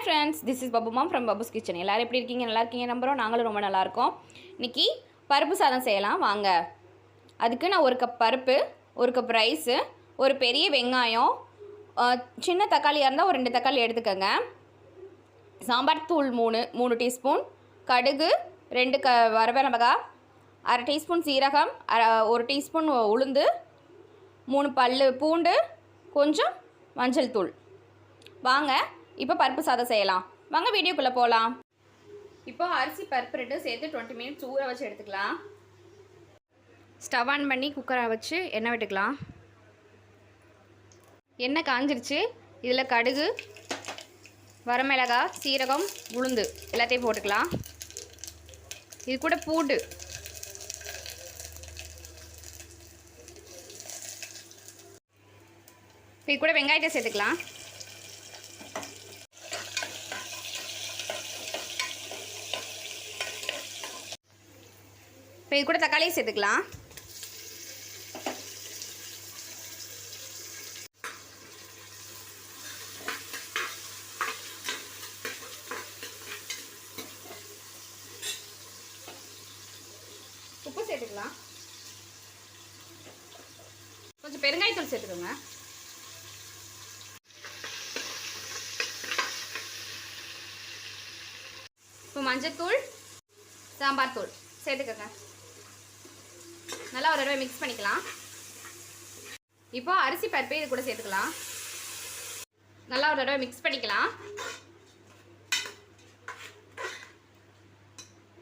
Friends, this is Pappu mom from Pappu's kitchen. எல்லோரும் எப்படி இருக்கீங்க? நல்லா இருக்கீங்க நம்புகிறோம். நாங்களும் ரொம்ப நல்லாயிருக்கோம். இன்றைக்கி பருப்பு சாதம் செய்யலாம் வாங்க. அதுக்கு நான் 1 கப் பருப்பு, 1 கப் ரைஸு, ஒரு பெரிய வெங்காயம், சின்ன தக்காளியாக இருந்தால் ஒரு 2 தக்காளி எடுத்துக்கோங்க. சாம்பார் தூள் 3 டீஸ்பூன், கடுகு 2 வரமிளகா, 1/2 டீஸ்பூன் சீரகம், 1 டீஸ்பூன் உளுந்து, 3 பல்லு பூண்டு, கொஞ்சம் மஞ்சள் தூள். வாங்க இப்போ பருப்பு சாதம் செய்யலாம். வாங்க வீடியோக்குள்ளே போகலாம். இப்போ அரிசி பருப்பு 2 சேர்த்து 20 மினிட்ஸ் ஊற வச்சு எடுத்துக்கலாம். ஸ்டவ் ஆன் பண்ணி குக்கரை வச்சு எண்ணெய் விட்டுக்கலாம். எண்ணெய் காஞ்சிருச்சு. இதில் கடுகு, வரமிளகா, சீரகம், உளுந்து எல்லாத்தையும் போட்டுக்கலாம். இது கூட பூண்டு, இது கூட வெங்காயத்தை சேர்த்துக்கலாம். இப்போ இது கூட தக்காளியை சேர்த்துக்கலாம். உப்பு சேர்த்துக்கலாம். கொஞ்சம் பெருங்காயத்தூள் சேர்த்துக்கோங்க. இப்போ மஞ்சத்தூள், சாம்பார் தூள் சேர்த்துக்கோங்க. நல்லா ஒரு தடவை மிக்ஸ் பண்ணிக்கலாம். இப்போ அரிசி பருப்பு இது கூட சேர்த்துக்கலாம். நல்லா ஒரு தடவை மிக்ஸ் பண்ணிக்கலாம்.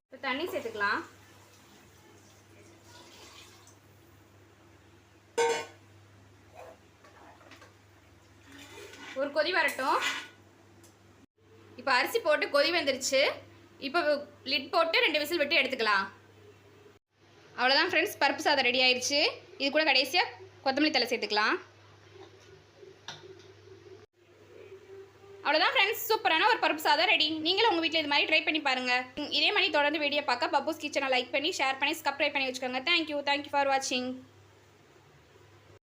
இப்போ தண்ணி சேர்த்துக்கலாம். ஒரு கொதி வரட்டும். இப்போ அரிசி போட்டு கொதி வந்துருச்சு. இப்போ லிட் போட்டு 2 விசில் விட்டு எடுத்துக்கலாம். அவ்வளோதான் ஃப்ரெண்ட்ஸ், பருப்பு சாதம் ரெடி ஆயிடுச்சு. இது கூட கடைசியாக கொத்தமல்லி தழை சேர்த்துக்கலாம். அவ்வளோதான் ஃப்ரெண்ட்ஸ், சூப்பரான ஒரு பருப்பு சாதம் ரெடி. நீங்களும் உங்கள் வீட்டில் இது மாதிரி ட்ரை பண்ணி பாருங்கள். இதே மாதிரி தொடர்ந்து வீடியோ பார்க்க பப்புஸ் கிச்சனை லைக் பண்ணி, ஷேர் பண்ணி, சப்ஸ்கிரைப் பண்ணி வச்சுக்கோங்க. தேங்க்யூ ஃபார் வாட்சிங்.